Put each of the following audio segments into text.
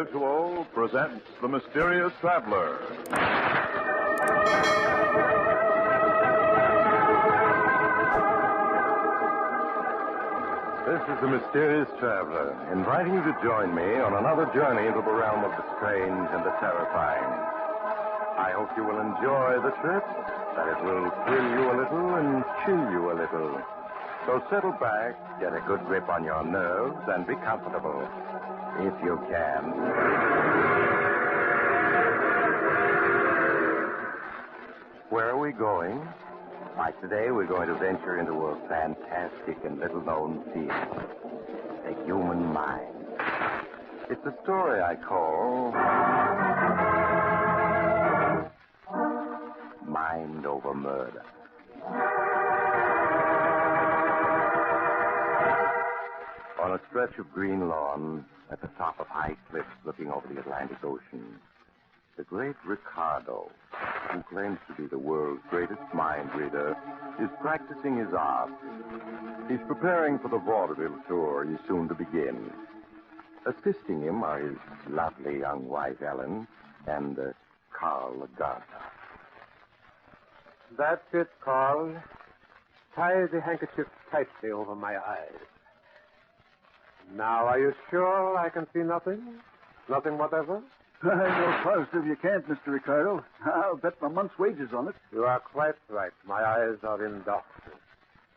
Mutual presents The Mysterious Traveler. This is The Mysterious Traveler, inviting you to join me on another journey into the realm of the strange and the terrifying. I hope you will enjoy the trip, that it will thrill you a little and chill you a little. So settle back, get a good grip on your nerves, and be comfortable, if you can. Where are we going? Why, today we're going to venture into a fantastic and little-known field, the human mind. It's a story I call Mind Over Murder. On a stretch of green lawn, at the top of high cliffs looking over the Atlantic Ocean, the great Ricardo, who claims to be the world's greatest mind reader, is practicing his art. He's preparing for the vaudeville tour he's soon to begin. Assisting him are his lovely young wife, Ellen, and Carl Gardner. That's it, Carl. Tie the handkerchief tightly over my eyes. Now, are you sure I can see nothing? Nothing whatever? I know positive you can't, Mr. Ricardo. I'll bet my month's wages on it. You are quite right. My eyes are in darkness.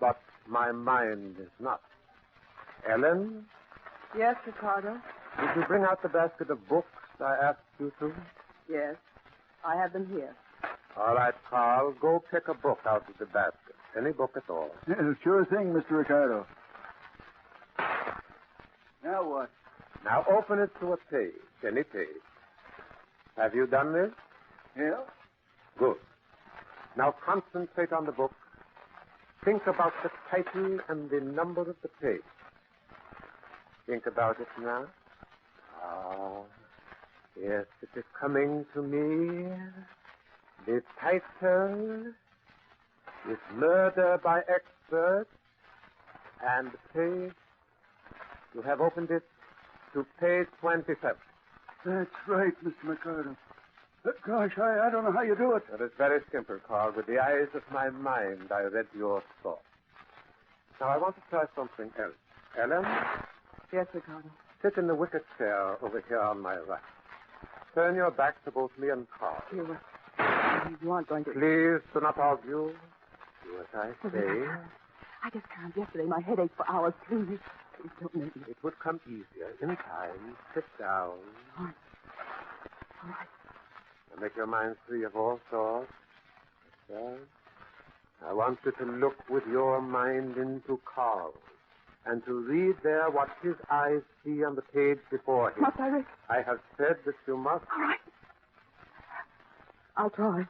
But my mind is not. Ellen, Yes, Ricardo. did you bring out the basket of books I asked you to? Yes, I have them here. All right, Carl, go pick a book out of the basket. Any book at all. Yeah, sure thing, Mr. Ricardo. Now what? Now open it to a page, any page. Have you done this? Yeah? Good. Now concentrate on the book. Think about the title and the number of the page. Think about it now. Ah, yes, it is coming to me. The title is Murder by Expert, and the page, you have opened it to page 27. That's right, Mr. Ricardo. Gosh, I don't know how you do it. It is very simple, Carl. With the eyes of my mind, I read your thoughts. Now, I want to try something else. Ellen, Yes, Ricardo. sit in the wicker chair over here on my right. Turn your back to both me and Carl. You aren't going to... Please do not argue. Do as I say. I just can't. Yesterday, my head ached for hours. Please don't make me. It would come easier in time. Sit down. All right. And make your mind free of all thoughts. Yes. I want you to look with your mind into Carl and to read there what his eyes see on the page before him. Must I read? I have said that you must. All right. I'll try.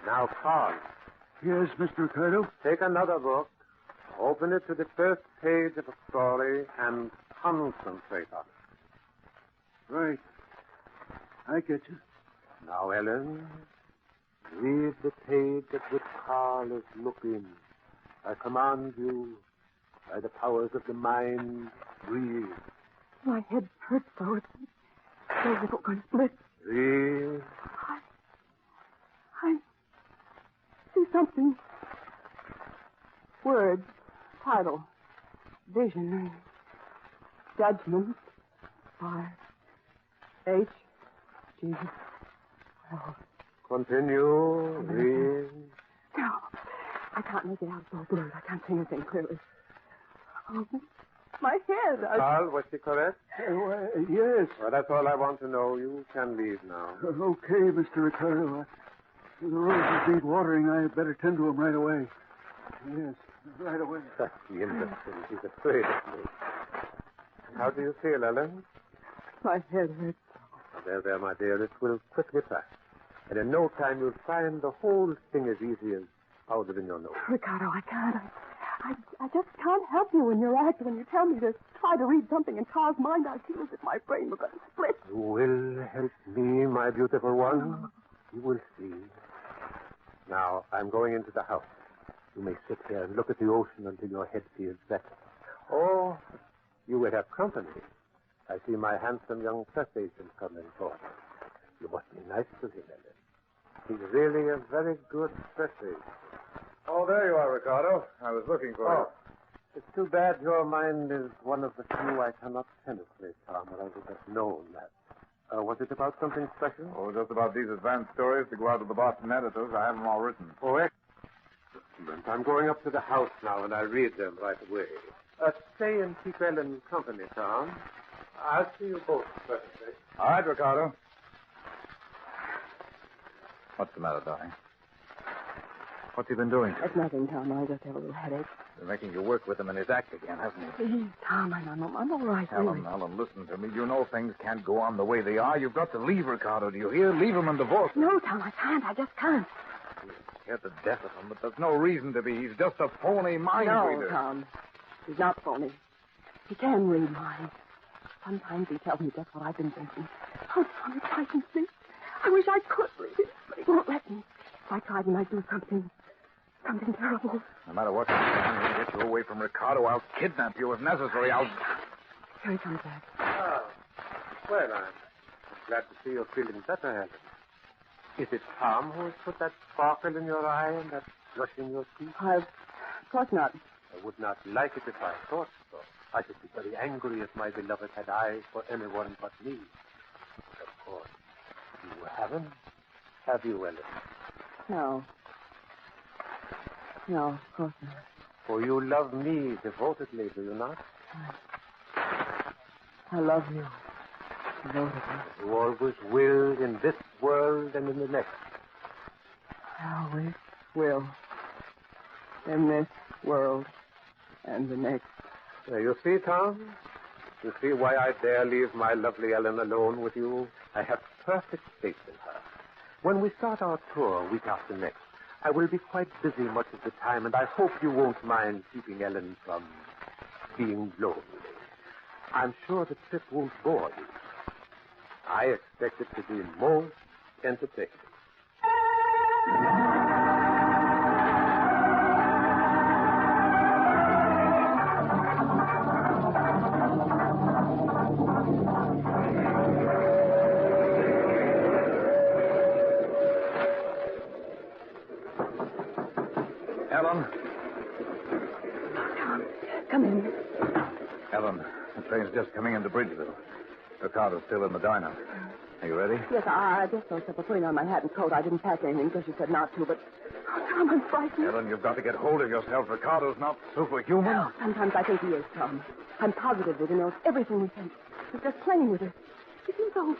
Now, Carl, Yes, Mr. Ricardo? take another book, open it to the first page of a story, and concentrate on it. Right. I get you. Now, Ellen, read the page at which Carl is looking. I command you, by the powers of the mind, read. My head hurts so. It's so little going to split. Read. I see something. Words, title, vision, judgment, by H. G. Wells. Continue. Read. No, I can't make it out. It's all blurred. I can't see anything clearly. Oh, my head. Carl, was she correct? Yes. Well, that's all I want to know. You can leave now. Okay, Mr. Ricardo. The roses need watering. I better tend to them right away. Yes, right away. That's the innocent. He's afraid of me. How do you feel, Ellen? My head hurts. There, my dear. It will quickly pass. And in no time you'll find the whole thing as easy as powder in your nose. Ricardo, I can't. I just can't help you when you're acting. When you tell me to try to read something in Carl's mind, I feel as if my brain were going to split. You will help me, my beautiful one. You will see. Now, I'm going into the house. You may sit here and look at the ocean until your head feels better. Oh, you will have company. I see my handsome young press agent coming forward. You must be nice to him, Ellen. He's really a very good press agent. Oh, there you are, Ricardo. I was looking for Oh, it's too bad your mind is one of the few I cannot penetrate, Tom, or I would have known that. Was it about something special? you. Oh, just about these advanced stories to go out to the Boston editors. I have them all written. Oh, excellent. I'm going up to the house now, and I'll read them right away. Stay and keep Ellen company, Tom. I'll see you both presently. All right, Ricardo. What's the matter, darling? What's he been doing? It's nothing, Tom. I just have a little headache. Been making you work with him in his act again, hasn't he? Please, Tom, I'm all right, really. Ellen, listen to me. You know things can't go on the way they are. You've got to leave Ricardo. Do you hear? Leave him and divorce him. No, Tom, I can't. I just can't. You're scared to death of him, but there's no reason to be. He's just a phony mind No, reader. Tom. He's not phony. He can read minds. Sometimes he tells me just what I've been thinking. Oh, Tom, it frightens me. I wish I could read it, but he won't let me. If I tried, he might do something terrible. No matter what you do, I'm going to get you away from Ricardo. I'll kidnap you if necessary. I'll... Here he comes back. Ah, well, I'm glad to see you're feeling better, Helen. Is it Tom who has put that sparkle in your eye and that flush in your cheek? Of course not. I would not like it if I thought so. I should be very angry if my beloved had eyes for anyone but me. But of course, you haven't, have you, Ellen? No. No, of course not. For you love me devotedly, do you not? I love you. Devotedly. You always will in this world and in the next. I always will. In this world and the next. You see, Tom? You see why I dare leave my lovely Ellen alone with you? I have perfect faith in her. When we start our tour week after next, I will be quite busy much of the time, and I hope you won't mind keeping Ellen from being lonely. I'm sure the trip won't bore you. I expect it to be most entertaining. Ellen? Tom, come in. Ellen, the train's just coming into Bridgeville. Ricardo's still in the diner. Are you ready? Yes, I just thought of putting on my hat and coat. I didn't pack anything because you said not to, but... Oh, Tom, I'm frightened. Ellen, you've got to get hold of yourself. Ricardo's not superhuman. No, sometimes I think he is, Tom. I'm positive that he knows everything we think. He's just playing with us. He seems so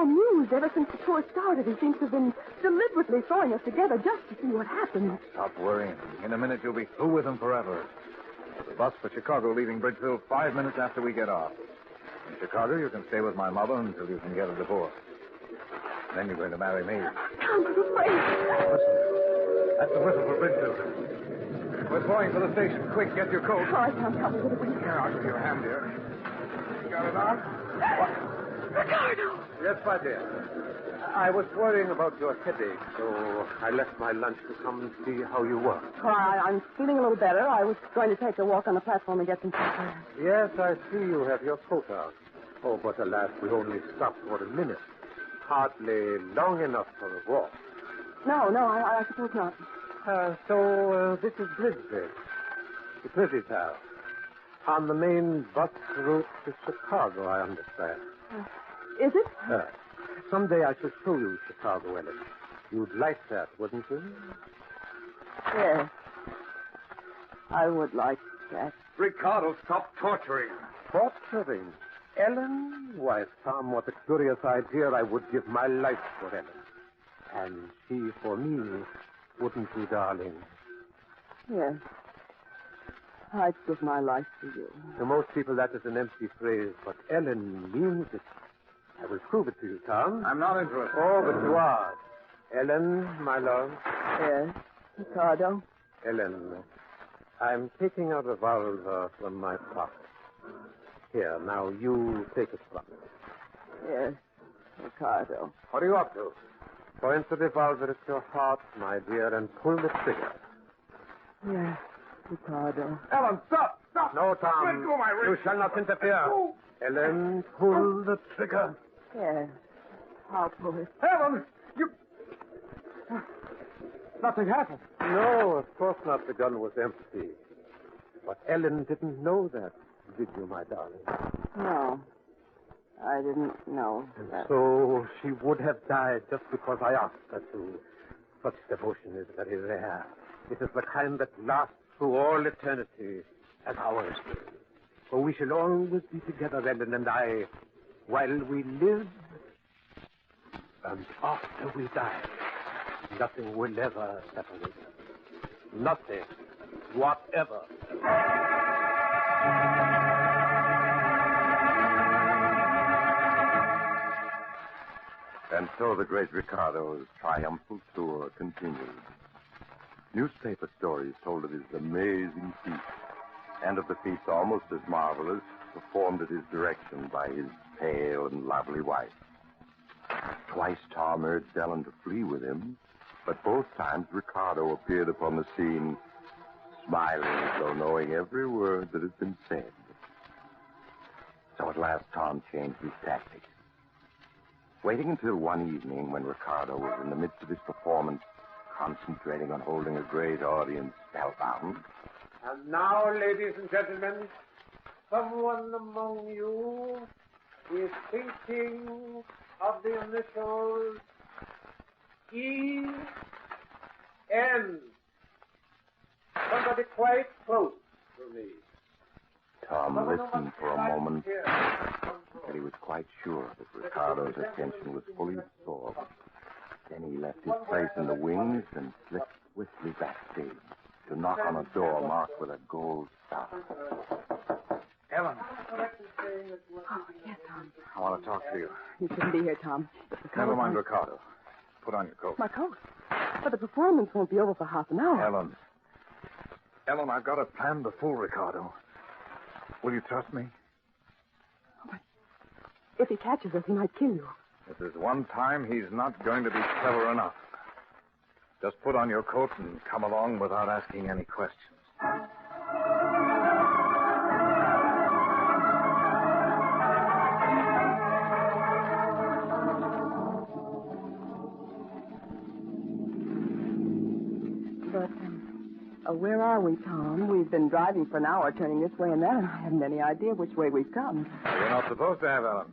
amused ever since the tour started. He seems to have been deliberately throwing us together just to see what happens. Stop worrying. In a minute, you'll be through with him forever. The bus for Chicago leaving Bridgeville 5 minutes after we get off. In Chicago, you can stay with my mother until you can get a divorce. Then you're going to marry me. Tom, I'm afraid. Listen. That's the whistle for Bridgeville. We're going for the station. Quick, get your coat. All right, Tom, tell me what it is. Here, I'll give you a hand here. You got it on? Ricardo! Yes, my dear. I was worrying about your headache, so I left my lunch to come and see how you were. Well, I'm feeling a little better. I was going to take a walk on the platform and get some fresh air. Yes, I see you have your coat on. Oh, but alas, we only stopped for a minute. Hardly long enough for a walk. No, I suppose not. So this is Bridgeville. The pretty town. On the main bus route to Chicago, I understand. Is it? Someday I shall show you Chicago, Ellen. You'd like that, wouldn't you? Yes. I would like that. Ricardo, stop torturing. Torturing? Ellen? Why, Tom, what a curious idea. I would give my life for Ellen. And she for me, wouldn't you, darling? Yes. I'd give my life to you. To most people, that is an empty phrase, but Ellen means it. I will prove it to you, Tom. I'm not interested. Oh, but you are. Ellen, my love. Yes. Ricardo? Ellen, I'm taking a revolver from my pocket. Here, now you take it from me. Yes. Ricardo. What are you up to? Point the revolver at your heart, my dear, and pull the trigger. Yes. Ricardo. Ellen, stop! Stop! No, Tom. Let go of my wrist. You shall not interfere. Oh. Ellen, pull the trigger. Yes. I'll pull it. Ellen, you... Nothing happened. No, of course not. The gun was empty. But Ellen didn't know that, did you, my darling? No. I didn't know And that. so she would have died just because I asked her to. Such devotion is very rare. It is the kind that lasts through all eternity, as ours will. For we shall always be together, Ellen and I, while we live and after we die. Nothing will ever separate us. Nothing, whatever. And so the great Ricardo's triumphal tour continued. Newspaper stories told of his amazing feats, and of the feats almost as marvelous performed at his direction by his pale and lovely wife. Twice Tom urged Ellen to flee with him, but both times Ricardo appeared upon the scene, smiling as though knowing every word that had been said. So at last Tom changed his tactics. Waiting until one evening when Ricardo was in the midst of his performance, concentrating on holding a great audience spellbound. And now, ladies and gentlemen, someone among you is thinking of the initials E.N. Somebody quite close to me. Tom listened for a moment, but he was quite sure that Ricardo's attention was fully absorbed. Then he left his place in the wings and slipped swiftly backstage to knock on a door marked with a gold star. Ellen, Oh, yes, Tom. I want to talk to you. You shouldn't be here, Tom. If Ricardo Never mind comes- Ricardo. Put on your coat. My coat. But the performance won't be over for half an hour. Ellen. Ellen, I've got a plan to fool Ricardo. Will you trust me? If he catches us, he might kill you. If there's one time he's not going to be clever enough. Just put on your coat and come along without asking any questions. But where are we, Tom? We've been driving for an hour, turning this way and that, and I haven't any idea which way we've come. You're not supposed to have, Ellen.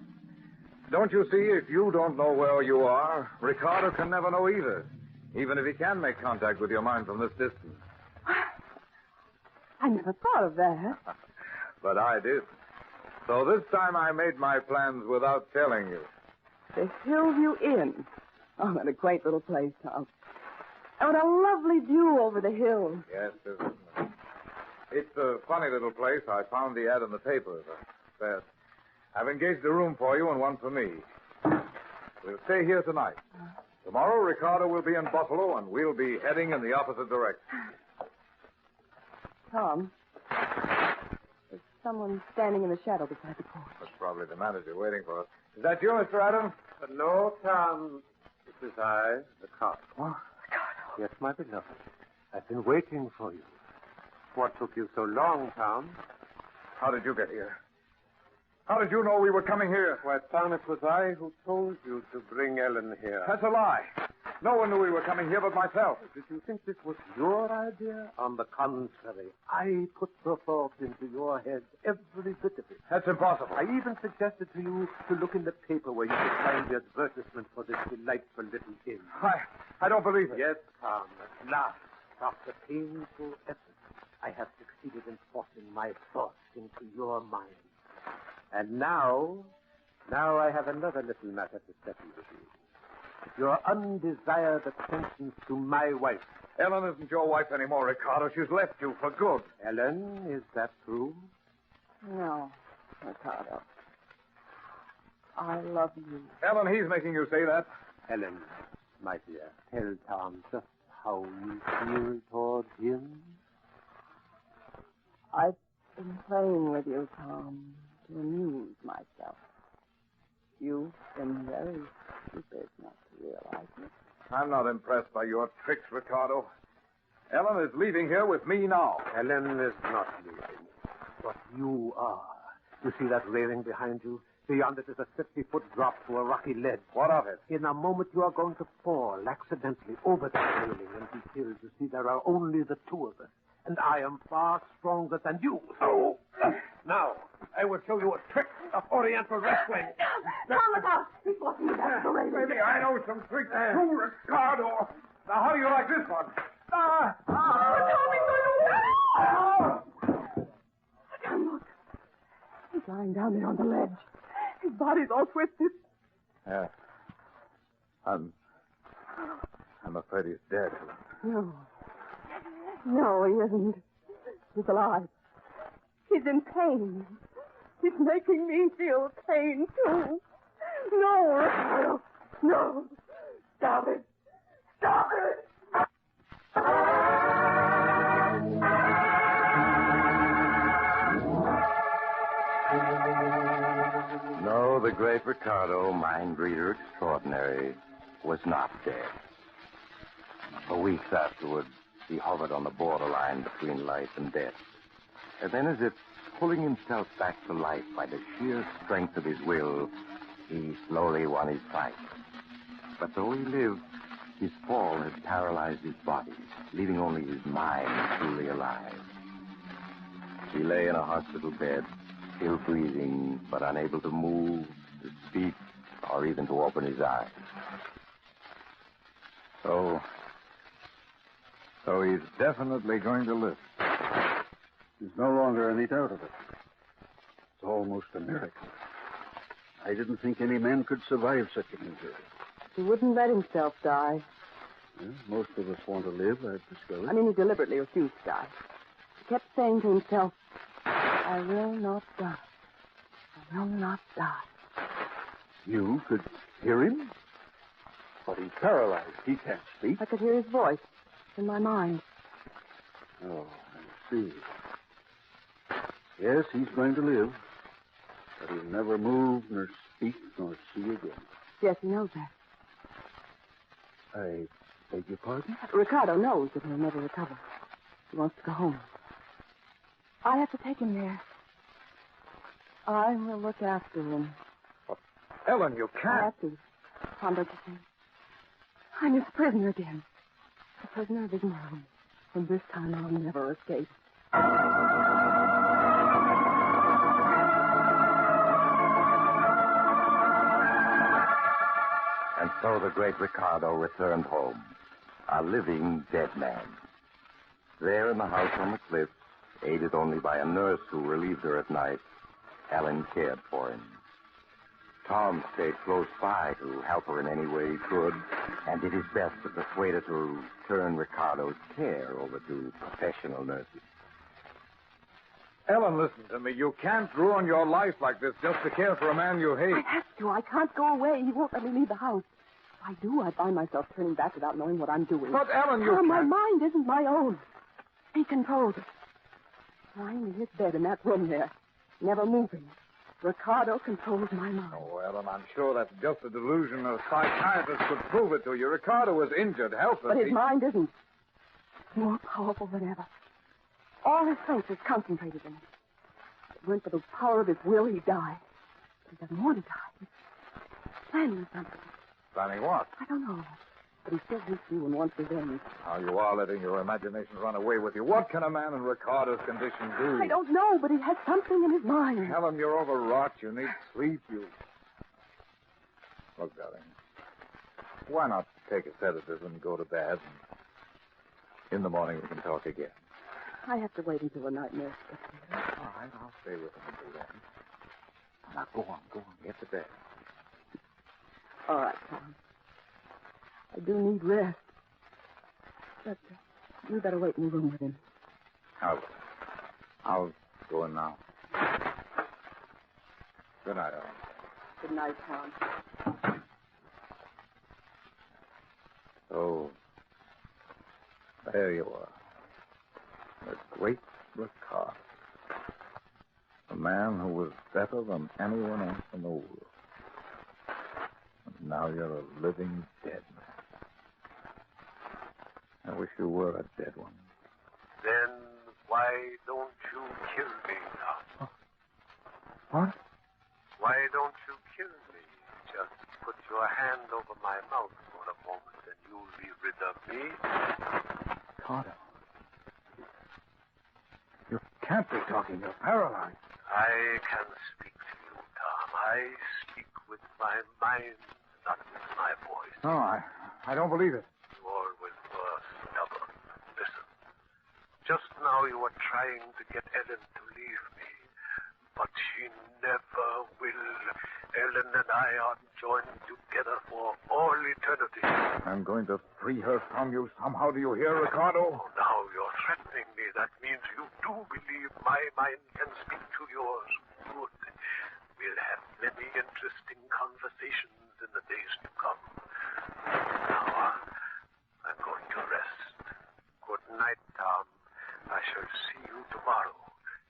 Don't you see, if you don't know where you are, Ricardo can never know either, even if he can make contact with your mind from this distance. I never thought of that. But I did. So this time I made my plans without telling you. The Hillview Inn. Oh, what a quaint little place, Tom. And what a lovely view over the hills. Yes, isn't it? It's a funny little place. I found the ad in the paper. That I've engaged a room for you and one for me. We'll stay here tonight. Tomorrow, Ricardo will be in Buffalo, and we'll be heading in the opposite direction. Tom, there's someone standing in the shadow beside the porch. That's probably the manager waiting for us. Is that you, Mr. Adams? No, Tom. This is I, the cop. What? Yes, my beloved. I've been waiting for you. What took you so long, Tom? How did you get here? How did you know we were coming here? Why, Tom, it was I who told you to bring Ellen here. That's a lie. No one knew we were coming here but myself. Did you think this was your idea? On the contrary, I put the thought into your head, every bit of it. That's impossible. I even suggested to you to look in the paper where you could find the advertisement for this delightful little inn. I don't believe it. Yes, Tom, at last, after painful effort, I have succeeded in forcing my thoughts into your mind. And now I have another little matter to settle with you. Your undesired attentions to my wife. Ellen isn't your wife anymore, Ricardo. She's left you for good. Ellen, is that true? No, Ricardo. I love you. Ellen, he's making you say that. Ellen, my dear, tell Tom just how you feel toward him. I've been playing with you, Tom, to amuse myself. You've been very stupid not to realize it. I'm not impressed by your tricks, Ricardo. Ellen is leaving here with me now. Ellen is not leaving. But you are. You see that railing behind you? Beyond it is a 50-foot drop to a rocky ledge. What of it? In a moment, you are going to fall accidentally over that railing and be killed. You see, there are only the two of us. And I am far stronger than you. Oh! Now, I will show you a trick of Oriental wrestling. Come look out. He's walking me back to the railing. Maybe I know some tricks too, Ricardo. Now, how do you like this one? Come look. He's lying down there on the ledge. His body's all twisted. Yeah. I'm afraid he's dead. No. No, he isn't. He's alive. He's in pain. He's making me feel pain, too. No, Ricardo. No. Stop it. Stop it. No, the great Ricardo, mind reader extraordinary, was not dead. For weeks afterwards, he hovered on the borderline between life and death. And then, as if pulling himself back to life by the sheer strength of his will, he slowly won his fight. But though he lived, his fall had paralyzed his body, leaving only his mind truly alive. He lay in a hospital bed, still breathing, but unable to move, to speak, or even to open his eyes. So he's definitely going to live. There's no longer any doubt of it. It's almost a miracle. I didn't think any man could survive such an injury. He wouldn't let himself die. Well, most of us want to live, I've discovered. I mean, he deliberately refused to die. He kept saying to himself, I will not die. I will not die. You could hear him? But he's paralyzed. He can't speak. I could hear his voice in my mind. Oh, I see. Yes, he's going to live. But he'll never move, nor speak, nor see again. Yes, he knows that. I beg your pardon? Ricardo knows that he'll never recover. He wants to go home. I have to take him there. I will look after him. Ellen, you I can't. have to. Tom, don't you see? I'm his prisoner again. A prisoner of his mind. And this time I'll never escape. And so the great Ricardo returned home, a living dead man. There in the house on the cliffs, aided only by a nurse who relieved her at night, Ellen cared for him. Tom stayed close by to help her in any way he could, and did his best to persuade her to turn Ricardo's care over to professional nurses. Ellen, listen to me. You can't ruin your life like this just to care for a man you hate. I have to. I can't go away. He won't let me leave the house. If I do, I find myself turning back without knowing what I'm doing. But, Ellen, you My can't. mind isn't my own. He controls it. Lying in his bed in that room there, never moving. Ricardo controls my mind. Oh, Ellen, I'm sure that's just a delusion. A psychiatrist could prove it to you. Ricardo was injured, helpless. But his mind isn't. It's more powerful than ever. All his strength is concentrated in it. If it weren't for the power of his will, he'd die. But he doesn't want to die. He's planning something. Planning what? I don't know. But he still hates you and wants revenge. How you are letting your imagination run away with you. What can a man in Ricardo's condition do? I don't know, but he has something in his mind. Helen, you're overwrought. You need sleep. Look, darling. Why not take a sedative and go to bed? In the morning we can talk again. I have to wait until the night nurse gets here. All right, I'll stay with him until then. Now, go on. Get to bed. All right, Tom. I do need rest. But you better wait in the room with him. I'll go in now. Good night, Ellen. Good night, Tom. Oh, there you are. The great Ricardo. A man who was better than anyone else in the world. And now you're a living dead man. I wish you were a dead one. Then why don't you kill me, Tom? What? Why don't you kill me? Just put your hand over my mouth for a moment and you'll be rid of me. Carter. You can't be talking. You're paralyzed. I can speak to you, Tom. I speak with my mind, not with my voice. No, I don't believe it. You always were stubborn. Listen. Just now you were trying to get Ellen to leave me. But she never will. Ellen and I are joined together for all eternity. I'm going to free her from you somehow. Do you hear, Ricardo? Oh, now you're threatening me. That means you do believe my mind can speak to yours. Good. We'll have many interesting conversations in the days to come. Now, I'm going to rest. Good night, Tom. I shall see you tomorrow.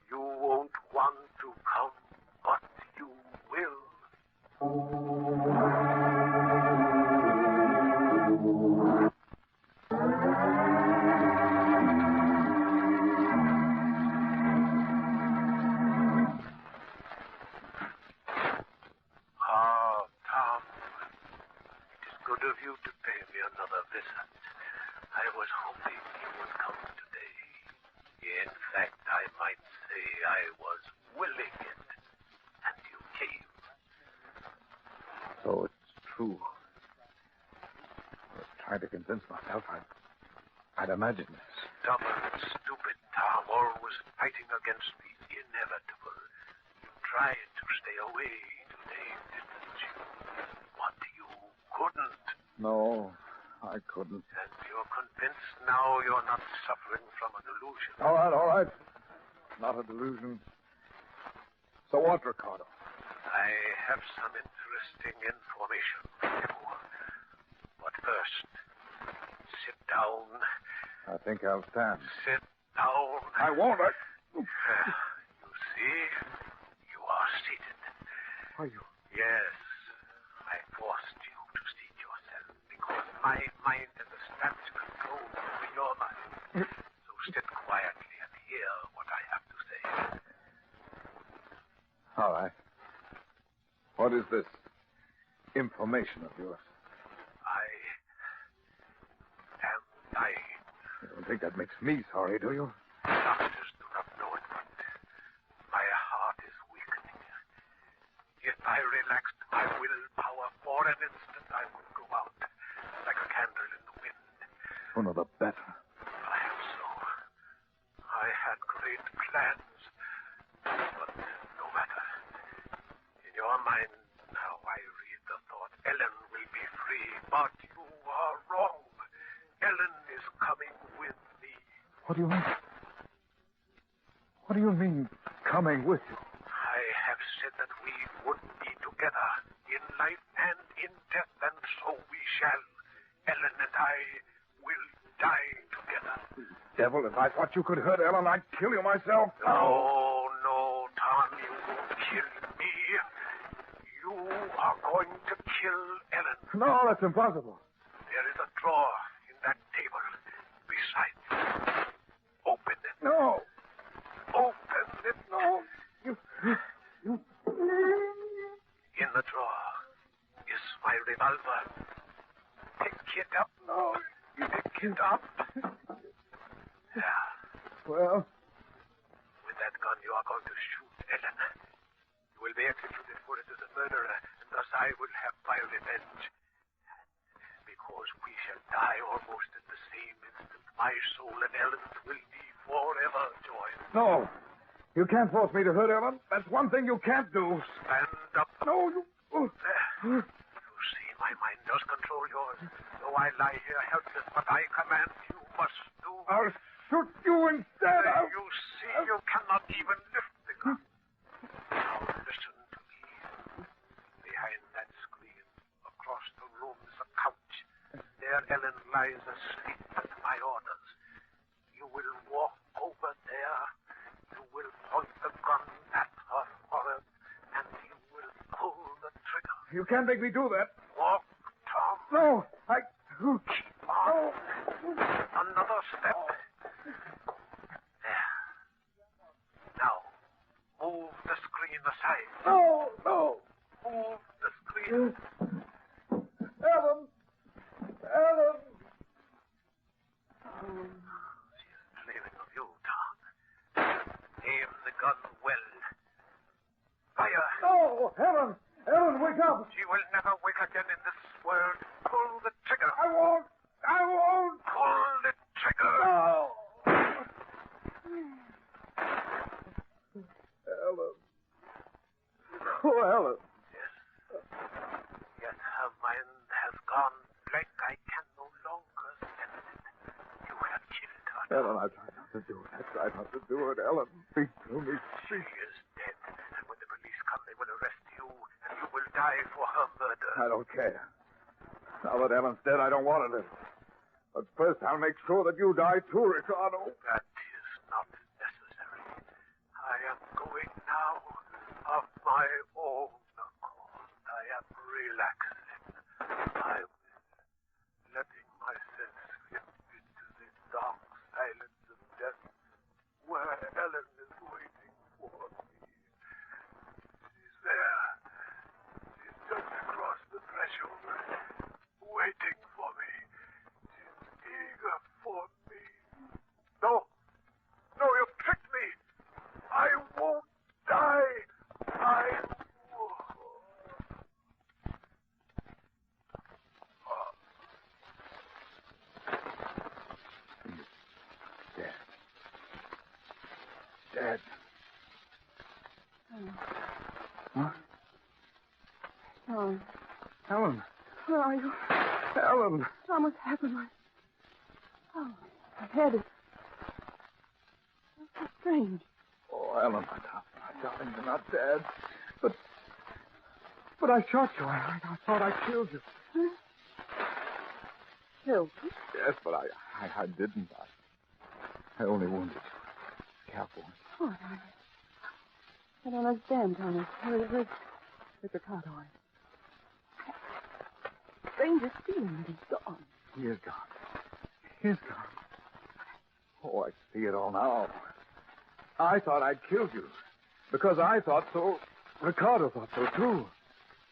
You won't want to come, but you will. Ah, Tom. It is good of you to pay me another visit. I was hoping you would come today. In fact, I might say I was willing it, and you came. So it's true. I was trying to convince myself I'd imagined this. Stubborn, stupid Tom, always fighting against the inevitable. You tried to stay away today, didn't you? But you couldn't. No, I couldn't. And you're convinced now you're not suffering from an illusion. All right. Not a delusion. So what, Ricardo? I have some interesting information for you. But first, sit down. I think I'll stand. Sit down. I won't. You see, you are seated. Are you? Yes, I forced you to seat yourself because my mind has established control over your mind. So sit quietly and hear what I have to say. All right. What is this information of yours? I am dying. You don't think that makes me sorry, do you? Doctors do not know it, but my heart is weakening. If I relaxed my willpower for an instant, I would go out like a candle in the wind. Sooner the better. Perhaps so. I had great plans, but no matter. In your mind now I read the thought Ellen will be free, but you are wrong. Ellen is coming with me. What do you mean? What do you mean, coming with you? I have said that we would be together in life and in death, and so we shall. Ellen and I will die together. Devil, if I thought you could hurt Ellen, I'd kill you myself. No, Tom, you won't kill me. You are going to kill Ellen. No, that's impossible. There is a drawer in that table beside you. Open it. No. Open it. No. You. In the drawer is my revolver. Pick it up. No. Pick it up. Yeah. Well, With that gun, you are going to shoot Ellen. You will be executed for it as a murderer, and thus I will have my revenge. Because we shall die almost at the same instant, my soul and Ellen's will be forever joined. no. You can't force me to hurt Ellen. That's one thing you can't do. Stand up. No, you. There. You see, my mind does control yours. Though I lie here helpless, but I command you must do. I'll shoot you instead. You see, you cannot even lift the gun. Now listen to me. Behind that screen, across the room, is a couch. There Ellen lies asleep at my orders. You will walk over there. You will point the gun at her forehead, and you will pull the trigger. You can't make me do that. Walk, Tom. No, I. Keep on. None screen aside. No, no. Move the screen. Ellen! Ellen! She's dreaming of you, Tom. Aim the gun well. Fire. No! Ellen! Ellen, wake up! She will never wake again in this world. Pull the trigger. I won't! I won't! Pull the trigger. No! Ellen. Oh, Ellen. Yes, her mind has gone blank. I can no longer sense it. You have killed her. Ellen, I tried not to do it. I tried not to do it. Ellen, speak to me. She is dead. And when the police come, they will arrest you, and you will die for her murder. I don't care. Now that Ellen's dead, I don't want to live. But first, I'll make sure that you die too, Ricardo. That is not necessary. I am going now of my own accord. I am relaxing. I will, letting myself slip into the dark silence of death, where Ellen is waiting for me. She's there. She's just across the threshold, waiting for me. She's eager for me. No, you've tricked me. I won't die. I won't. Dead. Dead. Huh? Tom, Ellen. where are you? Ellen. Tom, what's happened? My head is... That's so strange. Oh, Ellen, my darling, you're not dead. But I shot you. I thought I killed you. Huh? Killed you? Yes, but I didn't. I only wounded you. Scalp wound. Oh, I don't understand, Thomas. Where's Ricardo? Strangest feeling that he's gone. He is gone. He's gone. Oh, I see it all now. I thought I'd killed you. Because I thought so, Ricardo thought so, too.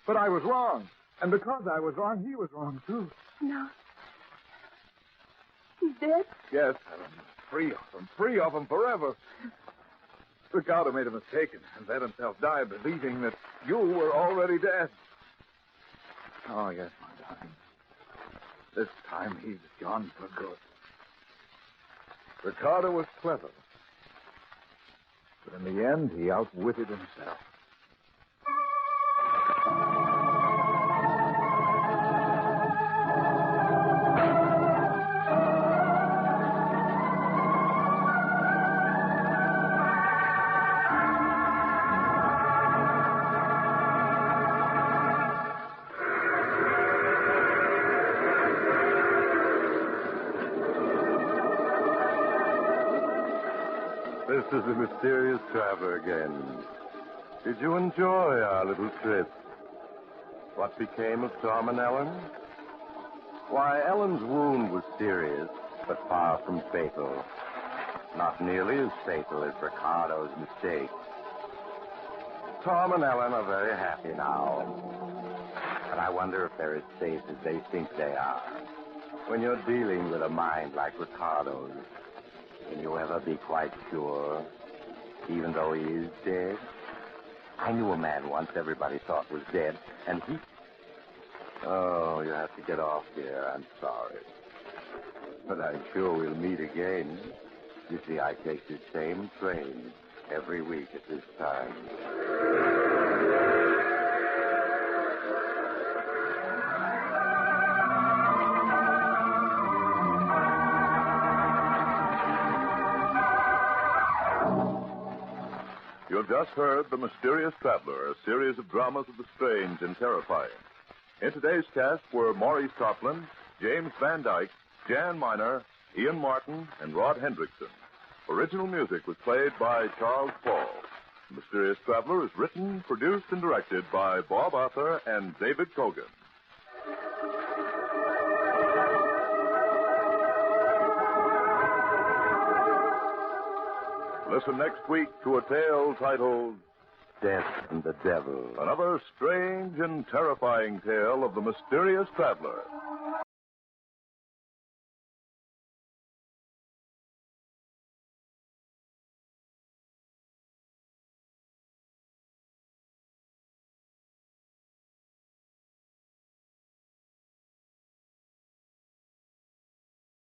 But I was wrong. And because I was wrong, he was wrong, too. No. He's dead? Yes, Helen. Free of him forever. Ricardo made a mistake and let himself die, believing that you were already dead. Oh, yes, my darling. This time he's gone for good. Ricardo was clever. But in the end, he outwitted himself. This is the Mysterious Traveler again. Did you enjoy our little trip? What became of Tom and Ellen? Why, Ellen's wound was serious, but far from fatal. Not nearly as fatal as Ricardo's mistake. Tom and Ellen are very happy now. But I wonder if they're as safe as they think they are. When you're dealing with a mind like Ricardo's, can you ever be quite sure, even though he is dead? I knew a man once everybody thought was dead, and he... Oh, you have to get off here. I'm sorry. But I'm sure we'll meet again. You see, I take the same train every week at this time. You have just heard The Mysterious Traveler, a series of dramas of the strange and terrifying. In today's cast were Maurice Tarplin, James Van Dyke, Jan Miner, Ian Martin, and Rod Hendrickson. Original music was played by Charles Paul. The Mysterious Traveler is written, produced, and directed by Bob Arthur and David Cogan. Listen next week to a tale titled death and the devil. Another strange and terrifying tale of the mysterious traveler.